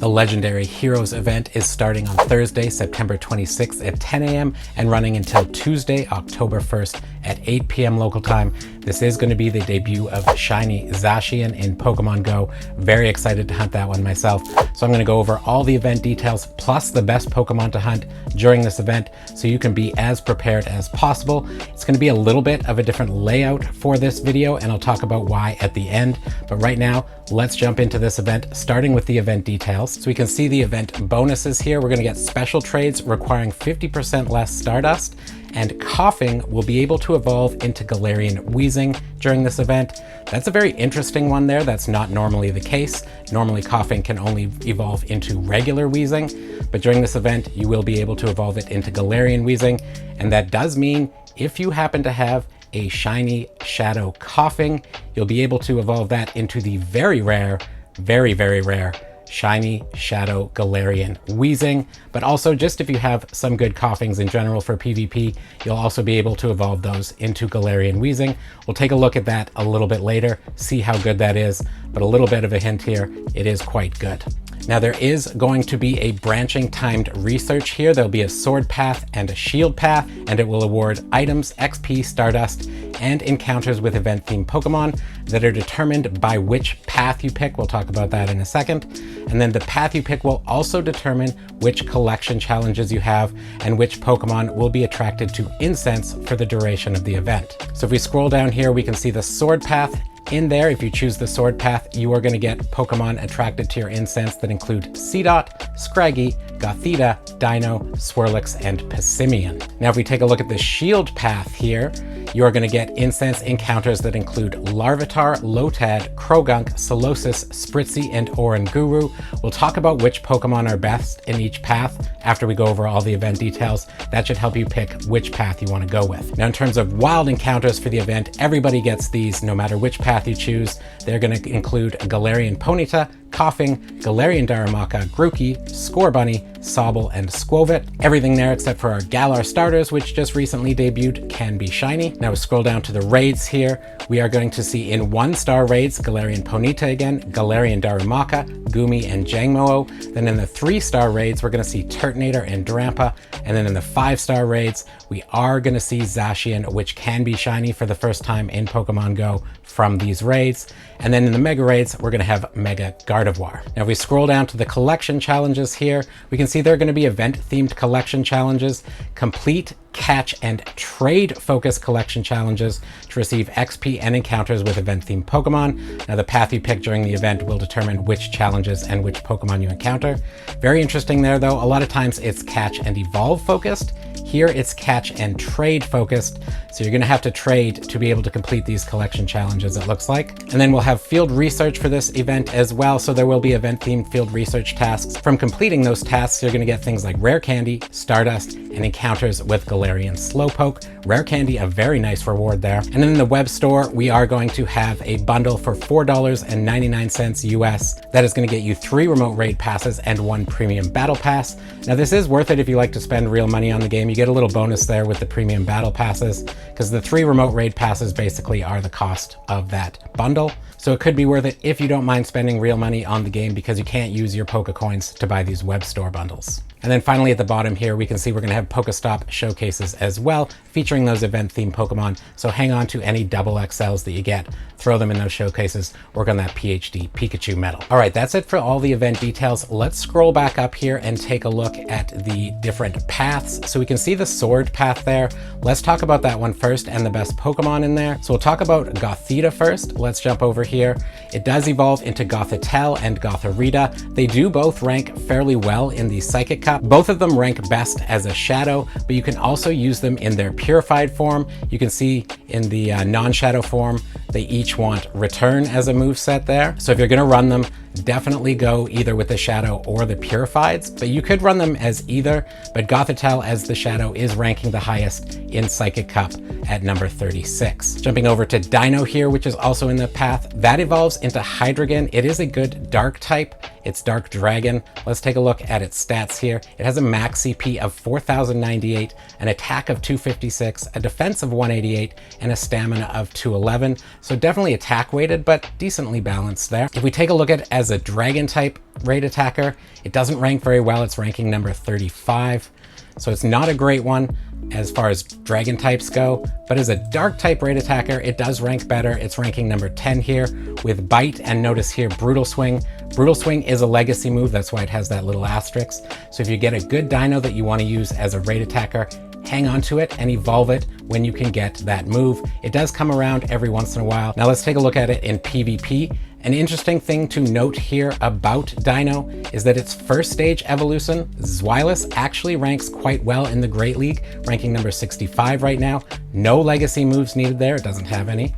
A legendary heroes event is starting on Thursday, September 26th at 10 a.m. and running until Tuesday, October 1st at 8 p.m. local time. This is going to be the debut of shiny Zacian in Pokemon Go. Very excited to hunt that one myself. So I'm going to go over all the event details plus the best Pokemon to hunt during this event so you can be as prepared as possible. It's going to be a little bit of a different layout for this video and I'll talk about why at the end. But right now, let's jump into this event, starting with the event details. So we can see the event bonuses here. We're going to get special trades requiring 50% less Stardust, and Coughing will be able to evolve into Galarian Wheezing during this event. That's a very interesting one there. That's not normally the case. Normally Coughing can only evolve into regular Wheezing, but during this event, you will be able to evolve it into Galarian Wheezing. And that does mean if you happen to have a shiny Shadow Coughing, you'll be able to evolve that into the very rare, very, very rare shiny Shadow Galarian Wheezing. But also just if you have some good Coughings in general for PvP, you'll also be able to evolve those into Galarian Wheezing. We'll take a look at that a little bit later, see how good that is, but a little bit of a hint here, it is quite good. Now there is going to be a branching timed research here. There'll be a sword path and a shield path, and it will award items, XP, Stardust, and encounters with event-themed Pokemon that are determined by which path you pick. We'll talk about that in a second. And then the path you pick will also determine which collection challenges you have and which Pokemon will be attracted to incense for the duration of the event. So if we scroll down here, we can see the sword path. In there, if you choose the sword path, you are going to get Pokemon attracted to your incense that include Seedot, Scraggy, Gothita, Dino, Swirlix, and Passimian. Now, if we take a look at the shield path here, you are going to get incense encounters that include Larvitar, Lotad, Krogunk, Solosis, Spritzy, and Oranguru. We'll talk about which Pokemon are best in each path after we go over all the event details. That should help you pick which path you want to go with. Now, in terms of wild encounters for the event, everybody gets these no matter which path you choose. They're going to include Galarian Ponyta, Coughing, Galarian Darumaka, Grookey, Scorbunny, Sobble, and Squovit. Everything there except for our Galar starters, which just recently debuted, can be shiny. Now we scroll down to the raids here. We are going to see in 1-star raids, Galarian Ponyta again, Galarian Darumaka, Gumi, and Jangmo-o. Then in the 3-star raids, we're going to see Turtonator and Drampa. And then in the 5-star raids, we are going to see Zacian, which can be shiny for the first time in Pokemon Go from these raids. And then in the Mega Raids, we're going to have Mega Gardevoir. Now, if we scroll down to the collection challenges here, we can see there are going to be event-themed collection challenges, complete, catch, and trade-focused collection challenges to receive XP and encounters with event-themed Pokemon. Now, the path you pick during the event will determine which challenges and which Pokemon you encounter. Very interesting there, though. A lot of times it's catch and evolve focused. Here it's catch and trade focused. So you're going to have to trade to be able to complete these collection challenges, it looks like. And then we'll have field research for this event as well. So there will be event-themed field research tasks. From completing those tasks, you're going to get things like Rare Candy, Stardust, and encounters with Galarian Slowpoke. Rare Candy, a very nice reward there. And then in the web store, we are going to have a bundle for $4.99 US. That is going to get you 3 remote raid passes and 1 premium battle pass. Now this is worth it if you like to spend real money on the game. You get a little bonus there with the premium battle passes because the 3 remote raid passes basically are the cost of that bundle. So it could be worth it if you don't mind spending real money on the game because you can't use your Poke Coins to buy these web store bundles. And then finally at the bottom here, we can see we're going to have Pokestop showcases as well, featuring those event-themed Pokemon. So hang on to any double XLs that you get, throw them in those showcases, work on that PhD Pikachu medal. All right, that's it for all the event details. Let's scroll back up here and take a look at the different paths. So we can see the sword path there. Let's talk about that one first and the best Pokemon in there. So we'll talk about Gothita first. Let's jump over here. It does evolve into Gothitelle and Gothorita. They do both rank fairly well in the Psychic Cup. Both of them rank best as a Shadow, but you can also use them in their purified form. You can see in the non-Shadow form, they each want Return as a moveset there. So if you're going to run them, definitely go either with the Shadow or the Purifieds, but you could run them as either, but Gothitelle as the Shadow is ranking the highest in Psychic Cup at number 36. Jumping over to Dino here, which is also in the path, that evolves into Hydreigon. It is a good dark type. It's Dark Dragon. Let's take a look at its stats here. It has a max CP of 4,098, an attack of 256, a defense of 188, and a stamina of 211. So definitely attack weighted, but decently balanced there. If we take a look at as as a dragon type raid attacker. It doesn't rank very well. It's ranking number 35. So it's not a great one as far as dragon types go, but as a dark type raid attacker, it does rank better. It's ranking number 10 here with bite, and notice here, brutal swing. Brutal swing is a legacy move. That's why it has that little asterisk. So if you get a good dino that you want to use as a raid attacker, hang on to it and evolve it when you can get that move. It does come around every once in a while. Now let's take a look at it in PvP. An interesting thing to note here about Dino is that its first stage evolution, Zweilous, actually ranks quite well in the Great League, ranking number 65 right now. No legacy moves needed there, it doesn't have any.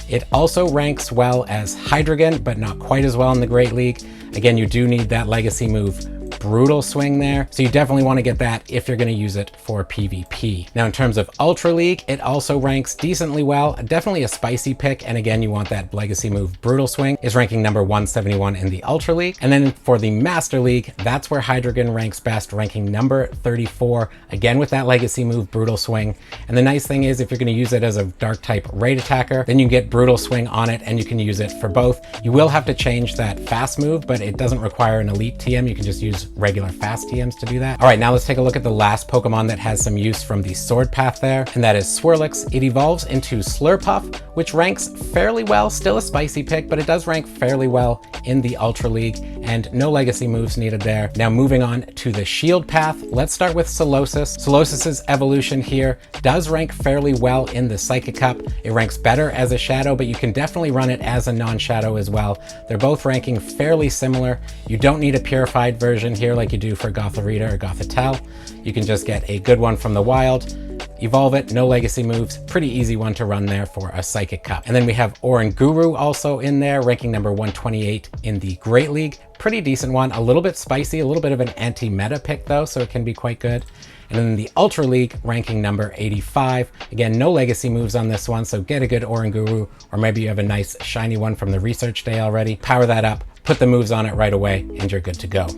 It also ranks well as Hydreigon, but not quite as well in the Great League. Again, you do need that legacy move, Brutal Swing there. So you definitely want to get that if you're going to use it for PvP. Now in terms of Ultra League, it also ranks decently well. Definitely a spicy pick. And again, you want that legacy move, Brutal Swing, is ranking number 171 in the Ultra League. And then for the Master League, that's where Hydreigon ranks best, ranking number 34, again with that legacy move, Brutal Swing. And the nice thing is if you're going to use it as a dark type raid attacker, then you get Brutal Swing on it and you can use it for both. You will have to change that fast move, but it doesn't require an elite TM. You can just use regular fast TMs to do that. All right, now let's take a look at the last Pokemon that has some use from the sword path there, and that is Swirlix. It evolves into Slurpuff, which ranks fairly well, still a spicy pick, but it does rank fairly well in the Ultra League, and no legacy moves needed there. Now moving on to the shield path, let's start with Solosis. Solosis's evolution here does rank fairly well in the Psychic Cup. It ranks better as a shadow, but you can definitely run it as a non-shadow as well. They're both ranking fairly similar. You don't need a purified version here like you do for Gothorita or Gothitelle. You can just get a good one from the wild, evolve it, no legacy moves, pretty easy one to run there for a Psychic Cup. And then we have Oranguru also in there, ranking number 128 in the Great League. Pretty decent one, a little bit spicy, a little bit of an anti-meta pick though, so it can be quite good. And then the Ultra League, ranking number 85. Again, no legacy moves on this one, so get a good Oranguru, or maybe you have a nice shiny one from the research day already. Power that up, put the moves on it right away, and you're good to go.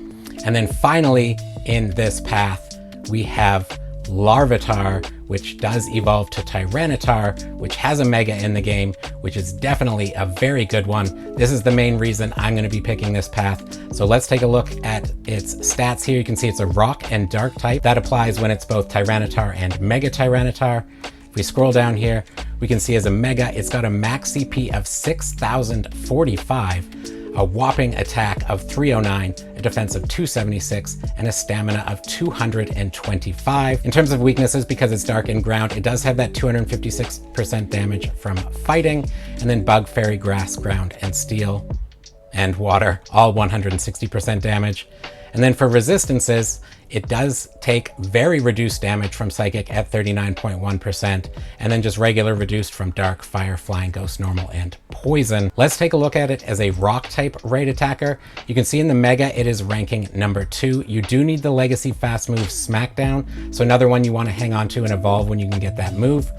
And then finally, in this path, we have Larvitar, which does evolve to Tyranitar, which has a Mega in the game, which is definitely a very good one. This is the main reason I'm going to be picking this path. So let's take a look at its stats here. You can see it's a Rock and Dark type. That applies when it's both Tyranitar and Mega Tyranitar. If we scroll down here, we can see as a Mega, it's got a max CP of 6,045, a whopping attack of 309, a defense of 276, and a stamina of 225. In terms of weaknesses, because it's dark and ground, it does have that 256% damage from fighting, and then bug, fairy, grass, ground, and steel, and water, all 160% damage. And then for resistances, it does take very reduced damage from Psychic at 39.1%, and then just regular reduced from Dark, Fire, Flying, Ghost, Normal, and Poison. Let's take a look at it as a Rock type raid attacker. You can see in the Mega, it is ranking number 2. You do need the legacy fast move Smackdown, so another one you want to hang on to and evolve when you can get that move.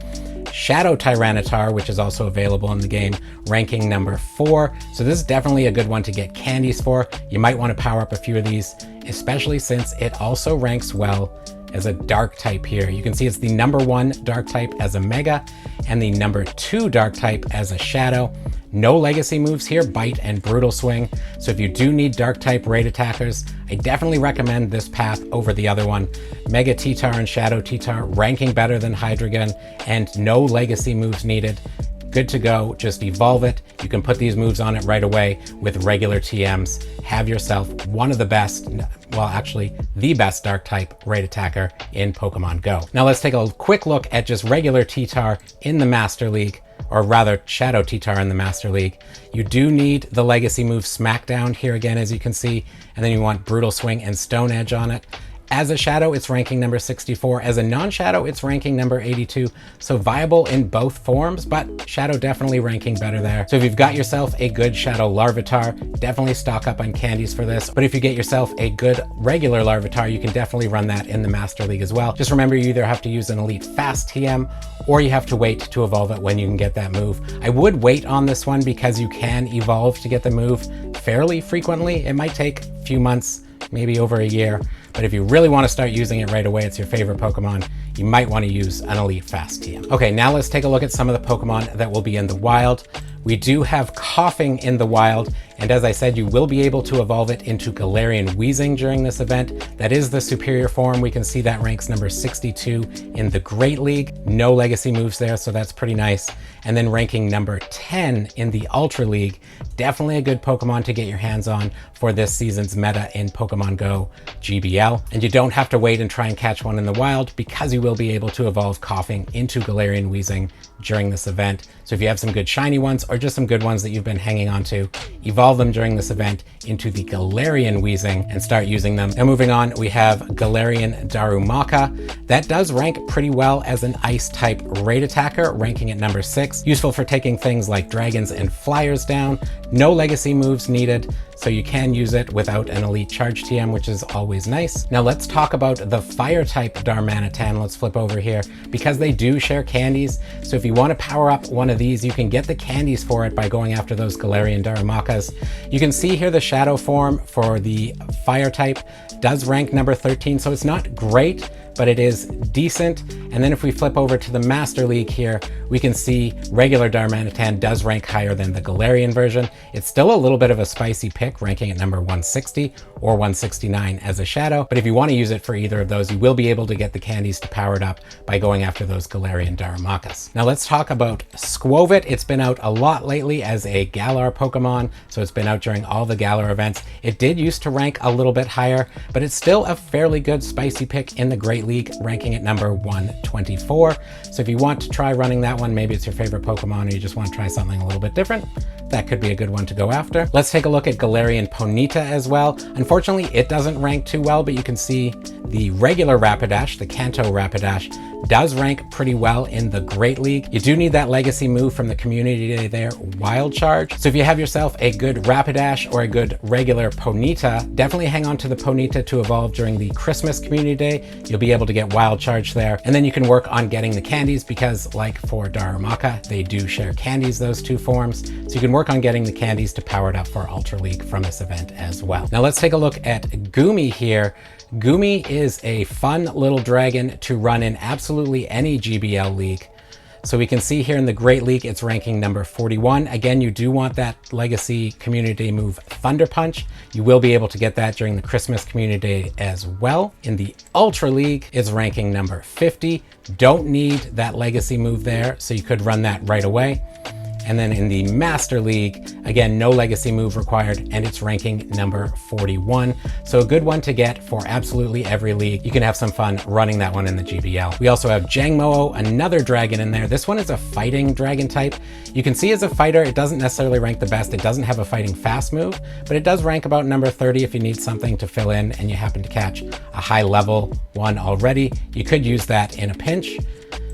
Shadow Tyranitar, which is also available in the game, ranking number 4. So this is definitely a good one to get candies for. You might want to power up a few of these, especially since it also ranks well as a dark type here. You can see it's the number 1 dark type as a Mega and the number 2 dark type as a Shadow. No legacy moves here, Bite and Brutal Swing. So if you do need dark type raid attackers, I definitely recommend this path over the other one. Mega T-Tar and Shadow T-Tar ranking better than Hydreigon, and no legacy moves needed. Good to go, just evolve it. You can put these moves on it right away with regular TMs. Have yourself one of the best, well actually the best dark type raid attacker in Pokemon Go. Now let's take a quick look at just regular T-Tar in the Master League, or rather Shadow T-Tar in the Master League. You do need the legacy move Smackdown here again, as you can see, and then you want Brutal Swing and Stone Edge on it. As a Shadow, it's ranking number 64. As a non-Shadow, it's ranking number 82. So viable in both forms, but Shadow definitely ranking better there. So if you've got yourself a good Shadow Larvitar, definitely stock up on candies for this. But if you get yourself a good regular Larvitar, you can definitely run that in the Master League as well. Just remember, you either have to use an Elite Fast TM, or you have to wait to evolve it when you can get that move. I would wait on this one because you can evolve to get the move fairly frequently. It might take a few months, maybe over a year. But if you really want to start using it right away, it's your favorite Pokemon, you might want to use an Elite Fast TM. Okay, now let's take a look at some of the Pokemon that will be in the wild. We do have Coughing in the wild, and as I said, you will be able to evolve it into Galarian Wheezing during this event. That is the superior form. We can see that ranks number 62 in the Great League. No legacy moves there, so that's pretty nice. And then ranking number 10 in the Ultra League. Definitely a good Pokemon to get your hands on for this season's meta in Pokemon Go GBL. And you don't have to wait and try and catch one in the wild, because you will be able to evolve Coughing into Galarian Wheezing during this event. So if you have some good shiny ones, or just some good ones that you've been hanging on to, evolve them during this event into the Galarian Wheezing and start using them. Now moving on, we have Galarian Darumaka. That does rank pretty well as an ice type raid attacker, ranking at number 6. Useful for taking things like dragons and flyers down. No legacy moves needed, so you can use it without an elite charge TM, which is always nice. Now let's talk about the fire type Darmanitan. Let's flip over here, because they do share candies. So if you want to power up one of these, you can get the candies for it by going after those Galarian Darumakas. You can see here the shadow form for the fire type does rank number 13, so it's not great, but it is decent. And then if we flip over to the Master League here, we can see regular Darmanitan does rank higher than the Galarian version. It's still a little bit of a spicy pick, ranking at number 160 or 169 as a shadow. But if you want to use it for either of those, you will be able to get the candies to power it up by going after those Galarian Darumakas. Now let's talk about Squovit. It's been out a lot lately as a Galar Pokemon, so it's been out during all the Galar events. It did used to rank a little bit higher, but it's still a fairly good spicy pick in the Great League, ranking at number 124. So if you want to try running that one, maybe it's your favorite Pokemon or you just want to try something a little bit different, that could be a good one to go after. Let's take a look at Galarian Ponyta as well. Unfortunately, it doesn't rank too well, but you can see the regular Rapidash, the Kanto Rapidash, does rank pretty well in the Great League. You do need that legacy move from the community day there, Wild Charge. So if you have yourself a good Rapidash or a good regular Ponyta, definitely hang on to the Ponyta to evolve during the Christmas community day. You'll be able to get Wild Charge there. And then you can work on getting the candies, because like for Darumaka, they do share candies, those two forms. So you can work on getting the candies to power it up for Ultra League from this event as well. Now let's take a look at Goomy here. Goomy is a fun little dragon to run in absolutely any GBL league. So we can see here in the Great League, it's ranking number 41. Again, you do want that legacy community day move Thunder Punch. You will be able to get that during the Christmas community day as well. In the Ultra League, it's ranking number 50. Don't need that legacy move there, so you could run that right away. And then in the Master League, again, no legacy move required, and it's ranking number 41. So a good one to get for absolutely every league. You can have some fun running that one in the GBL. We also have Jangmo-o, another dragon in there. This one is a fighting dragon type. You can see as a fighter, it doesn't necessarily rank the best. It doesn't have a fighting fast move, but it does rank about number 30 if you need something to fill in and you happen to catch a high level one already. You could use that in a pinch.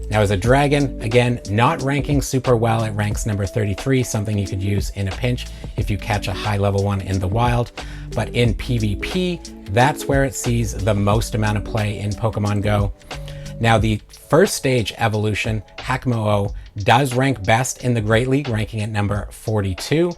Now as a dragon, again, not ranking super well. It ranks number 33, something you could use in a pinch if you catch a high level one in the wild. But in PvP, that's where it sees the most amount of play in Pokemon Go. Now the first stage evolution, Hakamo-o, does rank best in the Great League, ranking at number 42.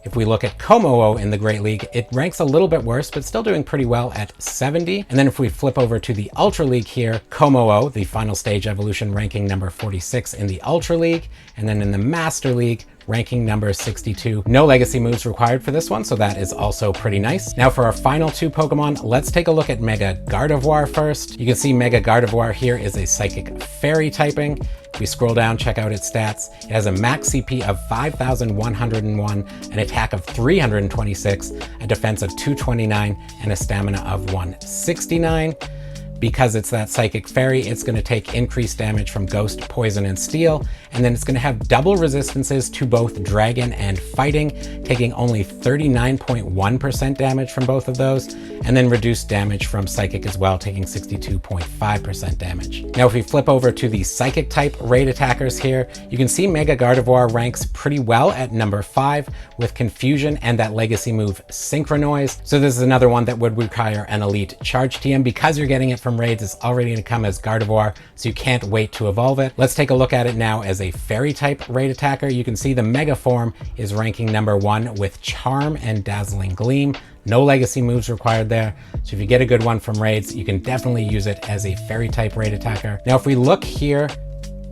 If we look at Como-o in the Great League, it ranks a little bit worse, but still doing pretty well at 70. And then if we flip over to the Ultra League here, Como-o, the final stage evolution, ranking number 46 in the Ultra League. And then in the Master League, ranking number 62. No legacy moves required for this one, so that is also pretty nice. Now for our final two Pokemon, let's take a look at Mega Gardevoir first. You can see Mega Gardevoir here is a Psychic Fairy typing. If we scroll down, check out its stats. It has a max CP of 5,101, an attack of 326, a defense of 229, and a stamina of 169. Because it's that Psychic Fairy, it's going to take increased damage from Ghost, Poison, and Steel, and then it's going to have double resistances to both Dragon and Fighting, taking only 39.1% damage from both of those, and then reduced damage from Psychic as well, taking 62.5% damage. Now if we flip over to the Psychic type raid attackers here, you can see Mega Gardevoir ranks pretty well at number 5 with Confusion and that legacy move Synchronoise. So this is another one that would require an elite charge TM. Because you're getting it from raids, it's already going to come as Gardevoir, so you can't wait to evolve it. Let's take a look at it now as a Fairy type raid attacker. You can see the Mega form is ranking number 1 with Charm and Dazzling Gleam. No legacy moves required there. So if you get a good one from raids, you can definitely use it as a Fairy type raid attacker. Now if we look here,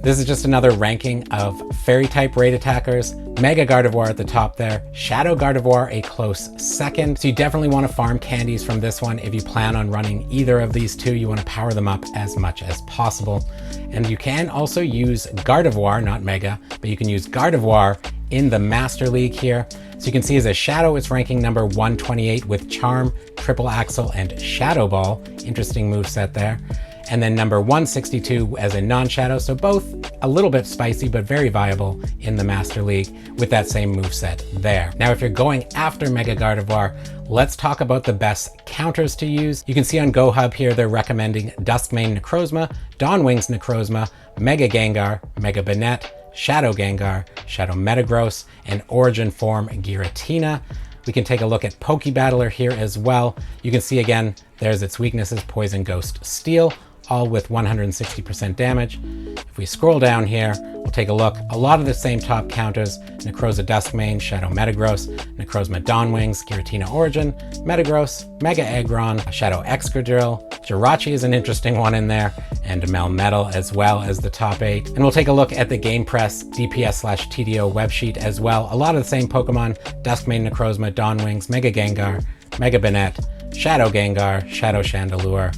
This is just another ranking of fairy type raid attackers. Mega Gardevoir at the top there, Shadow Gardevoir a close second. So you definitely want to farm candies from this one. If you plan on running either of these two, you want to power them up as much as possible. And you can also use Gardevoir, not Mega, but you can use Gardevoir in the Master League here. So you can see as a Shadow, it's ranking number 128 with Charm, Triple Axle, and Shadow Ball. Interesting moveset there. And then number 162 as a non-Shadow, so both a little bit spicy, but very viable in the Master League with that same moveset there. Now, if you're going after Mega Gardevoir, let's talk about the best counters to use. You can see on GoHub here, they're recommending Duskmane Necrozma, Dawnwings Necrozma, Mega Gengar, Mega Banette, Shadow Gengar, Shadow Metagross, and Origin Form Giratina. We can take a look at Pokebattler here as well. You can see again, there's its weaknesses, Poison, Ghost, Steel, all with 160% damage. If we scroll down here, we'll take a look. A lot of the same top counters: Necroza Duskmane, Shadow Metagross, Necrozma Dawnwings, Giratina Origin, Metagross, Mega Aggron, Shadow Excadrill, Jirachi is an interesting one in there, and Melmetal as well as the top 8. And we'll take a look at the Game Press DPS/TDO web sheet as well. A lot of the same Pokemon: Duskmane, Necrozma, Dawnwings, Mega Gengar, Mega Banette, Shadow Gengar, Shadow Chandelure,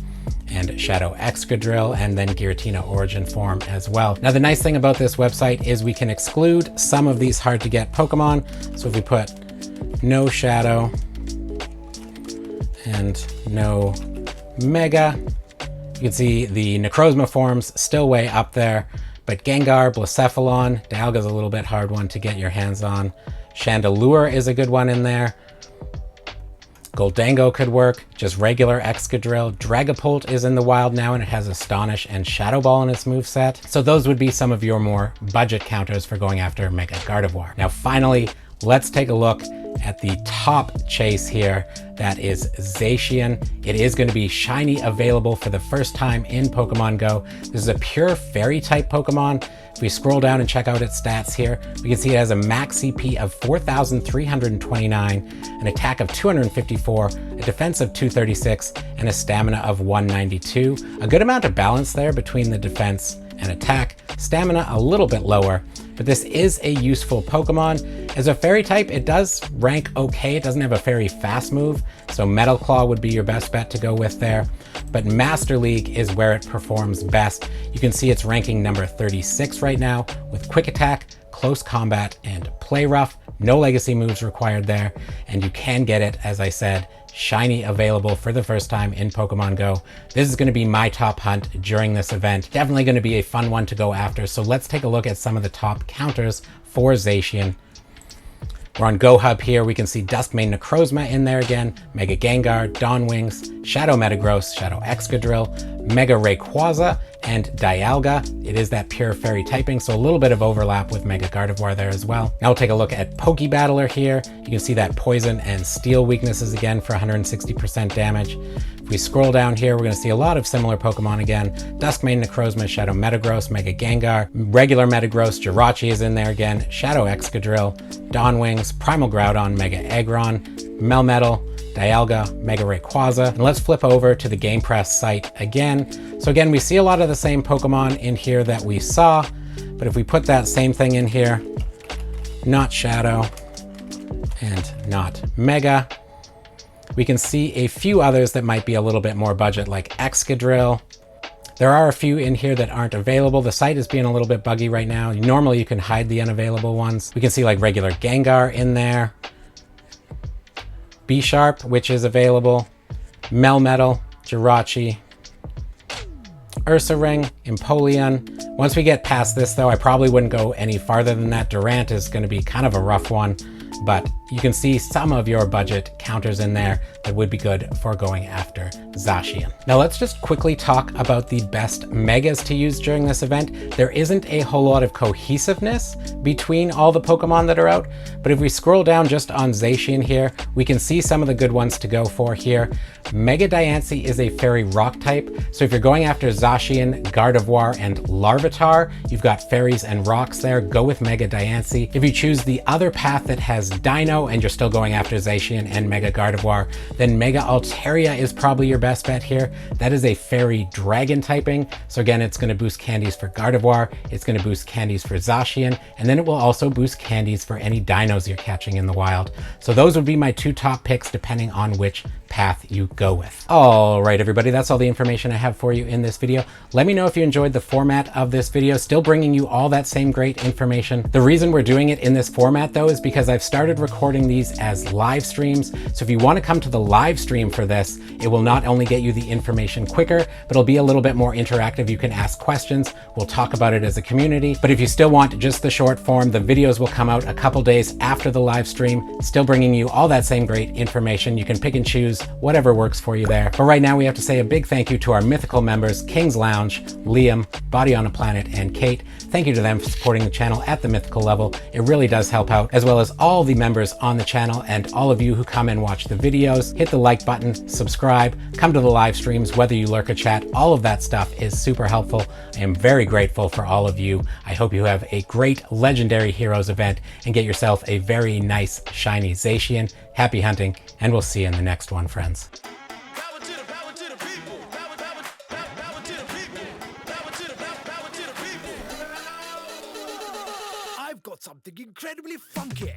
and Shadow Excadrill, and then Giratina Origin Form as well. Now, the nice thing about this website is we can exclude some of these hard to get Pokemon. So if we put no Shadow and no Mega, you can see the Necrozma forms still way up there, but Gengar, Blacephalon, Dialga's a little bit hard one to get your hands on. Chandelure is a good one in there. Goldango could work, just regular Excadrill. Dragapult is in the wild now, and it has Astonish and Shadow Ball in its moveset. So those would be some of your more budget counters for going after Mega Gardevoir. Now finally, let's take a look at the top chase here. That is Zacian. It is going to be shiny available for the first time in Pokemon Go. This is a pure fairy type Pokemon. If we scroll down and check out its stats here, we can see it has a max CP of 4,329, an attack of 254, a defense of 236, and a stamina of 192. A good amount of balance there between the defense and attack. Stamina a little bit lower, but this is a useful Pokemon. As a fairy type, it does rank okay. It doesn't have a very fast move, so Metal Claw would be your best bet to go with there. But Master League is where it performs best. You can see it's ranking number 36 right now with Quick Attack, Close Combat, and Play Rough. No legacy moves required there, and you can get it, as I said, shiny available for the first time in Pokemon Go. This is going to be my top hunt during this event. Definitely going to be a fun one to go after. So let's take a look at some of the top counters for Zacian. We're on GoHub here. We can see Duskmane Necrozma in there again, Mega Gengar, Dawnwings, Shadow Metagross, Shadow Excadrill, Mega Rayquaza, and Dialga. It is that pure fairy typing, so a little bit of overlap with Mega Gardevoir there as well. Now we'll take a look at Pokebattler here. You can see that Poison and Steel weaknesses again for 160% damage. If we scroll down here, we're going to see a lot of similar Pokemon again. Duskmane Necrozma, Shadow Metagross, Mega Gengar, regular Metagross, Jirachi is in there again, Shadow Excadrill, Dawnwings, Primal Groudon, Mega Aggron, Melmetal, Dialga, Mega Rayquaza. And let's flip over to the Game Press site again. So again, we see a lot of the same Pokemon in here that we saw, but if we put that same thing in here, not Shadow and not Mega, we can see a few others that might be a little bit more budget, like Excadrill. There are a few in here that aren't available. The site is being a little bit buggy right now. Normally you can hide the unavailable ones. We can see like regular Gengar in there, B-Sharp, which is available, Melmetal, Jirachi, Ursaring, Empoleon. Once we get past this though, I probably wouldn't go any farther than that. Durant is going to be kind of a rough one, but you can see some of your budget counters in there that would be good for going after Zacian. Now let's just quickly talk about the best megas to use during this event. There isn't a whole lot of cohesiveness between all the Pokemon that are out, but if we scroll down just on Zacian here, we can see some of the good ones to go for here. Mega Diancie is a fairy rock type, so if you're going after Zacian, Gardevoir, and Larvitar, you've got fairies and rocks there, go with Mega Diancie. If you choose the other path that has Dino Dino and you're still going after Zacian and Mega Gardevoir, then Mega Altaria is probably your best bet here. That is a fairy dragon typing. So again, it's going to boost candies for Gardevoir, it's going to boost candies for Zacian, and then it will also boost candies for any dinos you're catching in the wild. So those would be my two top picks depending on which path you go with. All right, everybody, that's all the information I have for you in this video. Let me know if you enjoyed the format of this video, still bringing you all that same great information. The reason we're doing it in this format though is because I've started recording these as live streams. So if you want to come to the live stream for this, it will not only get you the information quicker, but it'll be a little bit more interactive. You can ask questions. We'll talk about it as a community. But if you still want just the short form, the videos will come out a couple days after the live stream, still bringing you all that same great information. You can pick and choose whatever works for you there. But right now we have to say a big thank you to our mythical members, King's Lounge, Liam, Body on a Planet, and Kate. Thank you to them for supporting the channel at the mythical level. It really does help out, as well as all the members on the channel and all of you who come and watch the videos. Hit the like button, subscribe, come to the live streams, whether you lurk or chat, all of that stuff is super helpful. I am very grateful for all of you. I hope you have a great Legendary Heroes event and get yourself a very nice shiny Zacian. Happy hunting, and we'll see you in the next one, friends. I've got something incredibly funky.